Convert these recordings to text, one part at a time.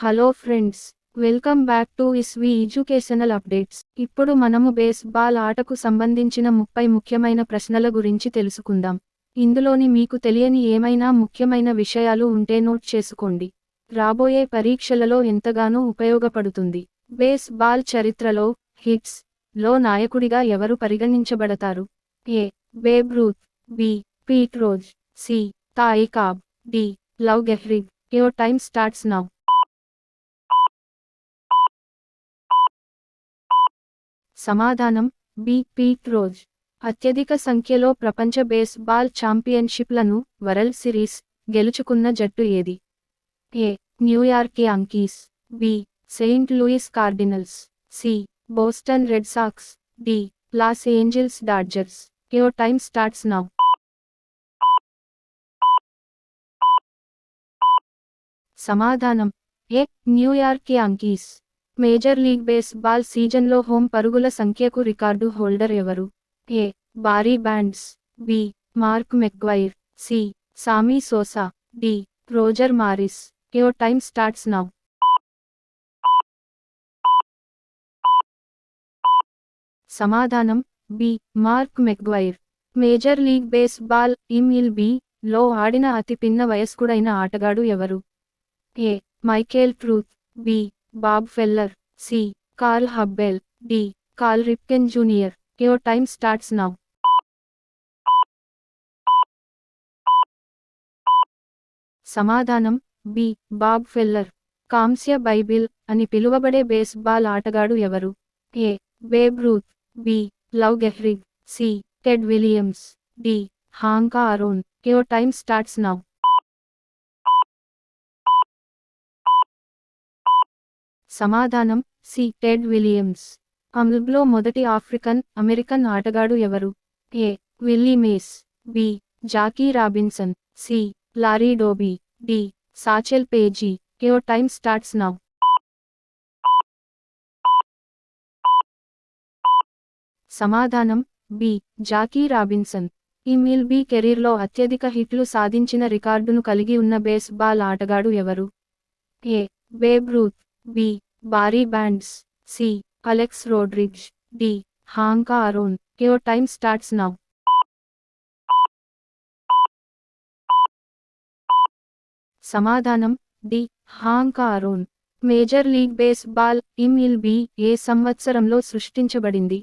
Hello friends, welcome back to ఇస్వి educational updates. ఇప్పుడు మనము baseball ఆటకు సంబంధించిన 30 ముఖ్యమైన ప్రశ్నల గురించి తెలుసుకుందాం. ఇందులోని మీకు తెలియని ఏమైనా ముఖ్యమైన విషయాలు ఉంటే నోట్ చేసుకోండి. రాబోయే పరీక్షలలో ఎంతగానో ఉపయోగపడుతుంది. బేస్బాల్ చరిత్రలో హిట్స్ లో నాయకుడిగా ఎవరు పరిగణించబడతారు? A. Babe Ruth, B. Pete Rose, C. Ty Cobb, D. Lou Gehrig. Your time starts now. సమాధానం బి. Pete Rose. అత్యధిక సంఖ్యలో ప్రపంచ బేస్బాల్ ఛాంపియన్షిప్లను వరల్డ్ సిరీస్ గెలుచుకున్న జట్టు ఏది? A. New York Yankees, B. Saint Louis Cardinals, C. Boston Red Sox, D. Los Angeles Dodgers. Your time starts now. సమాధానం A. New York Yankees. Major league Baseball సీజన్లో home పరుగుల సంఖ్యకు రికార్డు హోల్డర్ ఎవరు? A. Barry Bonds, B. Mark McGwire, C. Sammy Sosa, D. Roger Maris. Your time starts now. సమాధానం B. Mark McGwire. Major league baseball MLB లో ఆడిన అతి పిన్న వయస్కుడైన ఆటగాడు ఎవరు? A. Michael truth, B. Bob Feller, C. Carl Hubbell, D. Carl Ripken Junior. Your time starts now. సమాధానం B. Bob Feller. కాంస్య బైబిల్ అని పిలువబడే బేస్బాల్ ఆటగాడు ఎవరు? A. Babe Ruth, B. Lou Gehrig, C. Ted Williams, D. Hank Aaron. Your time starts now. సమాధానం C. Ted Williams. ఎంఎల్బిలో మొదటి African American ఆటగాడు ఎవరు? A. Willie Mays, B. Jackie Robinson, C. Larry Doby, D. Satchel Paige. Your time starts now. సమాధానం B. Jackie Robinson. MLB కెరీర్లో అత్యధిక హిట్లు సాధించిన రికార్డును కలిగి ఉన్న బేస్బాల్ ఆటగాడు ఎవరు? A. Babe Ruth, B. Barry Bonds, C. Alex Rodriguez, D. Hank Aaron. Your time starts now. సమాధానం D. Hank Aaron. Major league baseball MLB ఏ సంవత్సరంలో సృష్టించబడింది?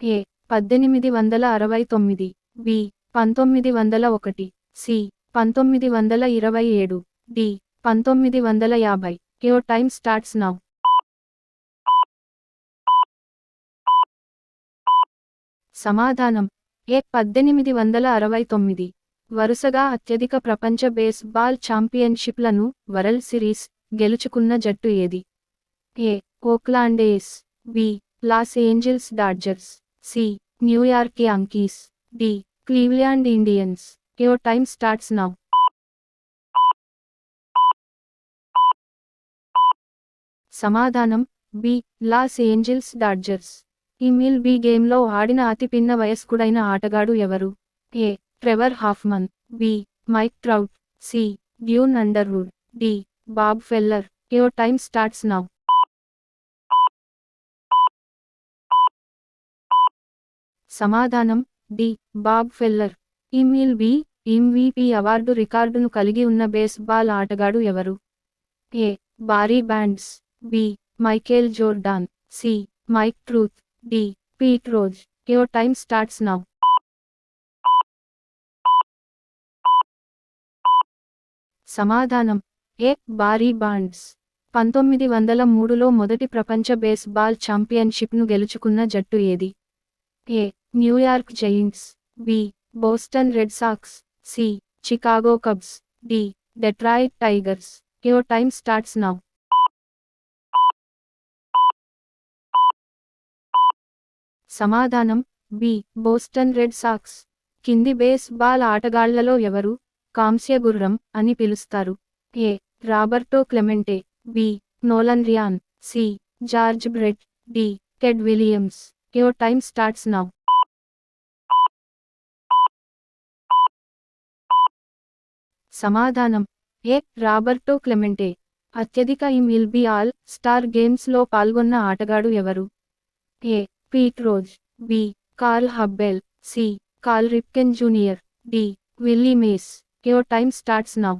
A. 1869, B. 1901, C. 1927, D. 1950. Your time starts now. సమాధానం A. 1869. వరుసగా అత్యధిక ప్రపంచ baseball ఛాంపియన్షిప్లను world series గెలుచుకున్న జట్టు ఏది? A. Oakland A's, B. Los Angeles Dodgers, C. New York Yankees, D. Cleveland Indians. Your time starts now. సమాధానం B. Los Angeles Dodgers. MLB గేమ్లో ఆడిన అతి పిన్న వయస్కుడైన ఆటగాడు ఎవరు? A. Trevor Hoffman, B. Mike Trout, C. Duane Underwood, D. Bob Feller. Your time starts now. సమాధానం D. Bob Feller. MLB MVP award రికార్డును కలిగి ఉన్న బేస్బాల్ ఆటగాడు ఎవరు? A. Barry Bonds, B. Michael Jordan, C. Mic Trout, D. Pete Rose. Your time starts now. సమాధానం A. Barry bonds. 1903లో మొదటి ప్రపంచ baseball ఛాంపియన్షిప్ను గెలుచుకున్న జట్టు ఏది? A. New York Giants, B. Boston Red Sox, C. Chicago Cubs, D. Detroit Tigers. Your time starts now. సమాధానం B. Boston Red Sox. కింది baseball ఆటగాళ్లలో ఎవరు కాంస్య గుర్రం అని పిలుస్తారు? A. Roberto Clemente, B. Nolan Ryan, C. George Brett, D. Ted Williams. Your time starts now. సమాధానం A. Roberto Clemente. అత్యధిక MLB ఆల్ స్టార్ గేమ్స్లో పాల్గొన్న ఆటగాడు ఎవరు? A. Pete Rose, B. Carl Hubbell, C. Carl Ripken Junior, D. Willie Mays. Your time starts now.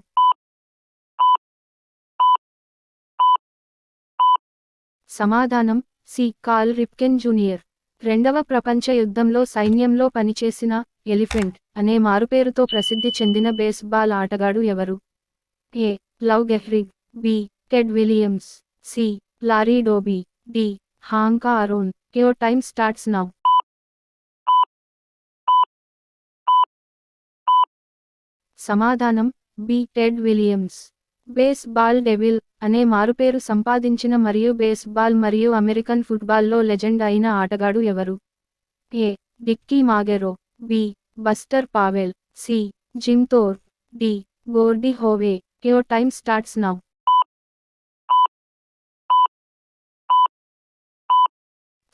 సమాధానం C. Carl Ripken Junior. రెండవ ప్రపంచ యుద్ధంలో సైన్యంలో పనిచేసిన ఎలిఫెంట్ అనే మారుపేరుతో ప్రసిద్ధి చెందిన బేస్బాల్ ఆటగాడు ఎవరు? A. Lou Gehrig, B. Ted Williams, C. Larry Doby, D. Hank Aaron. Your time starts now. సమాధానం B. Ted Williams. Baseball devil అనే మారుపేరు సంపాదించిన మరియు బేస్బాల్ మరియు అమెరికన్ ఫుట్బాల్లో లెజెండ్ అయిన ఆటగాడు ఎవరు? A. Dickey Magero, B. Buster Powell, C. Jim Thorpe, D. Gordie Howe. Your time starts now.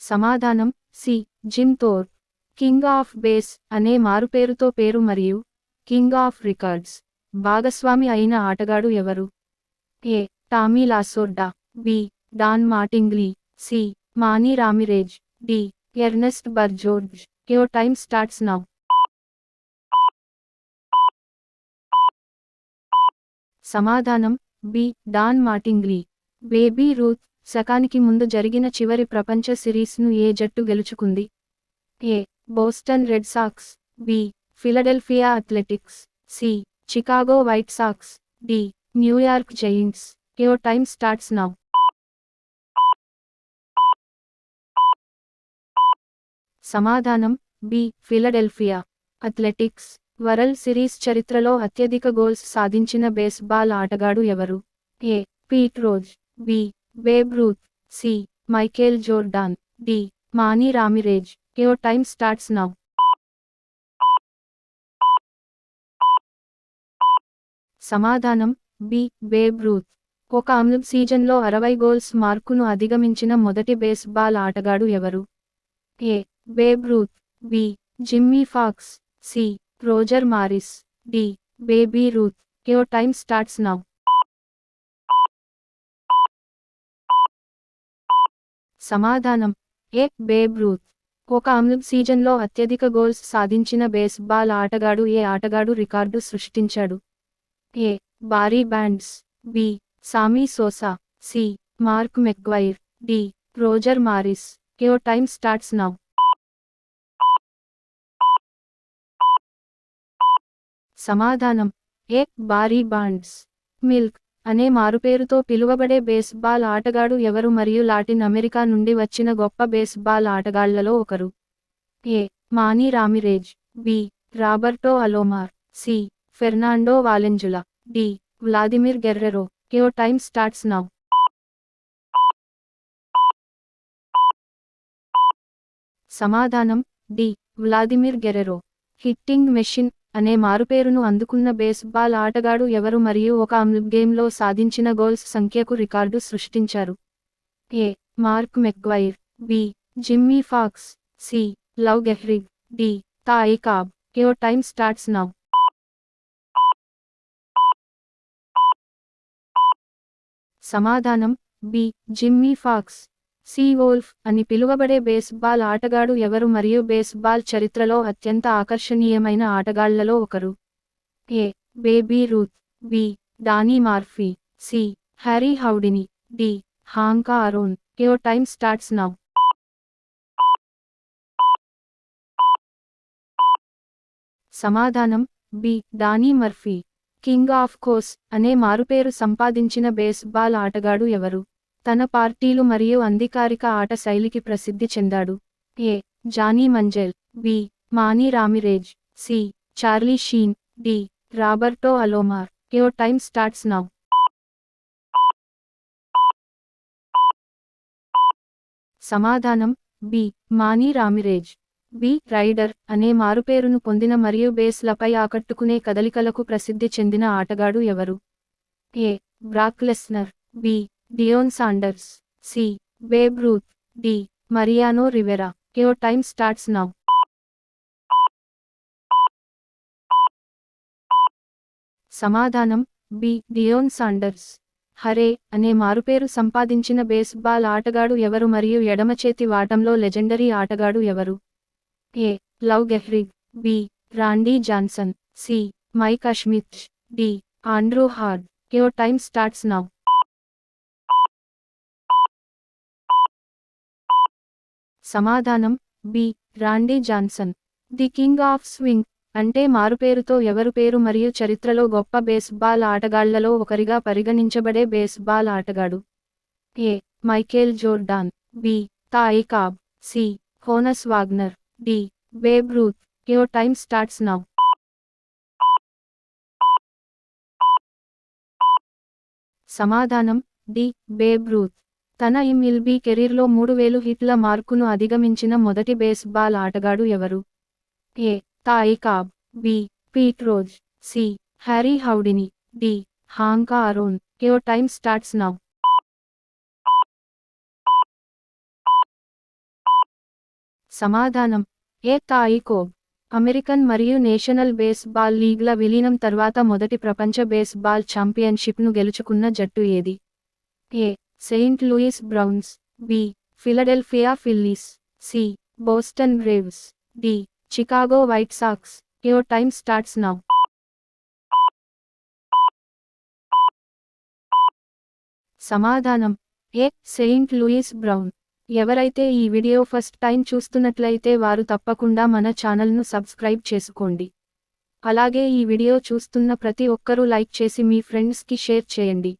సమాధానం C. Jim Thorpe. King of base అనే మారుపేరుతో పేరు మరియు కింగ్ ఆఫ్ రికార్డ్స్ భాగస్వామి అయిన ఆటగాడు ఎవరు? A. Tommy Lasorda, B. Don Mattingly, C. Manny Ramirez, D. Ernest Burjorge. Your time starts now. సమాధానం B. Don Mattingly. Babe Ruth శకానికి ముందు జరిగిన చివరి ప్రపంచ సిరీస్ను ఏ జట్టు గెలుచుకుంది? A. Boston Red Sox, B. Philadelphia Athletics, C. Chicago White Sox, D. New York Giants. Your time starts now. సమాధానం B. Philadelphia Athletics. World Series చరిత్రలో అత్యధిక గోల్స్ సాధించిన బేస్బాల్ ఆటగాడు ఎవరు? A. Pete Rose, B. Babe Ruth, C. Michael Jordan, D. Manny Ramirez. Your time starts now. సమాధానం B. Babe Ruth. ఒక సీజన్లో 60 goals మార్కును అధిగమించిన మొదటి బేస్బాల్ ఆటగాడు ఎవరు? A. Babe Ruth, B. Jimmie Foxx, C. Roger Maris, D. Baby Ruth. Your time starts now. సమాధానం A. Babe Ruth. ఒక సీజన్లో అత్యధిక గోల్స్ సాధించిన బేస్బాల్ ఆటగాడు ఏ ఆటగాడు రికార్డు సృష్టించాడు? ఏ. బారీ Bonds, B. Sammy Sosa, C. Mark McGwire, D. Roger Maris. Your time starts now. సమాధానం ఏ. Barry bonds. మిల్క్ అనే మారుపేరుతో పిలువబడే బేస్బాల్ ఆటగాడు ఎవరు మరియు లాటిన్ అమెరికా నుండి వచ్చిన గొప్ప బేస్బాల్ ఆటగాళ్లలో ఒకరు? A. Manny Ramirez, B. Roberto Alomar, C. Fernando Valenzuela, D. Vladimir Guerrero. Your time starts now. సమాధానం D. Vladimir Guerrero. Hitting machine అనే మారుపేరును అందుకున్న బేస్బాల్ ఆటగాడు ఎవరు మరియు ఒక గేమ్లో సాధించిన గోల్స్ సంఖ్యకు రికార్డు సృష్టించారు? A. Mark McGwire, B. Jimmie Foxx, C. Lou Gehrig, D. Ty Cobb. Your time starts now. సమాధానం B. Jimmie Foxx. Sea wolf అని పిలువబడే బేస్బాల్ ఆటగాడు ఎవరు మరియు బేస్బాల్ చరిత్రలో అత్యంత ఆకర్షణీయమైన ఆటగాళ్లలో ఒకరు? A. Baby Ruth, B. Danny Murphy, C. Harry Houdini, D. Hank Aaron. Your time starts now. సమాధానం B. Danny Murphy. King of course అనే మారుపేరు సంపాదించిన బేస్బాల్ ఆటగాడు ఎవరు? తన పార్టీలు మరియు అధికారిక ఆట శైలికి ప్రసిద్ధి చెందాడు? A. Johnny Manziel, B. Manny Ramirez, C. Charlie Sheen, D. Roberto Alomar. Your time starts now. సమాధానం B. Manny Ramirez. B. Rider అనే మారుపేరును పొందిన మరియు బేస్లపై ఆకట్టుకునే కదలికలకు ప్రసిద్ధి చెందిన ఆటగాడు ఎవరు? A. Brock Lesnar, B. Deion Sanders, C. Babe Ruth, D. Mariano Rivera. Your time starts now. సమాధానం బి. Deion Sanders. హరే అనే మారుపేరు సంపాదించిన బేస్బాల్ ఆటగాడు ఎవరు మరియు ఎడమచేతి వాటంలో లెజెండరీ ఆటగాడు ఎవరు? A. Lou Gehrig, B. Randy Johnson, C. Mike Schmidt, D. Andrew Hard. Your time starts now. సమాధానం B. Randy Johnson. The king of swing అంటే మారుపేరుతో ఎవరు పేరు మరియు చరిత్రలో గొప్ప బేస్బాల్ ఆటగాళ్లలో ఒకరిగా పరిగణించబడే బేస్బాల్ ఆటగాడు? A. Michael Jordan, B. Ty Cobb, C. Honus Wagner, D. Babe Ruth. Your time starts now. సమాధానం డి. Babe Ruth. తన ఎంఎల్బీ కెరీర్లో 3000 హిట్ల మార్కును అధిగమించిన మొదటి బేస్బాల్ ఆటగాడు ఎవరు? A. Ty Cobb, B. Pete Rose, C. Harry Houdini, D. Hank Aaron. Your time starts now. సమాధానం A. Ty Cobb. American మరియు national baseball లీగ్ల విలీనం తర్వాత మొదటి ప్రపంచ బేస్బాల్ ఛాంపియన్షిప్ను గెలుచుకున్న జట్టు ఏది? A. Saint Louis Browns, B. Philadelphia Phillies, C. Boston Braves, D. Chicago White Sox. Your time starts now. సమాధానం ఏ. Saint Louis brown. ఎవరైతే ఈ వీడియో ఫస్ట్ టైం చూస్తున్నట్లయితే వారు తప్పకుండా మన ఛానల్ను సబ్స్క్రైబ్ చేసుకోండి. అలాగే ఈ వీడియో చూస్తున్న ప్రతి ఒక్కరూ లైక్ చేసి మీ ఫ్రెండ్స్కి షేర్ చేయండి.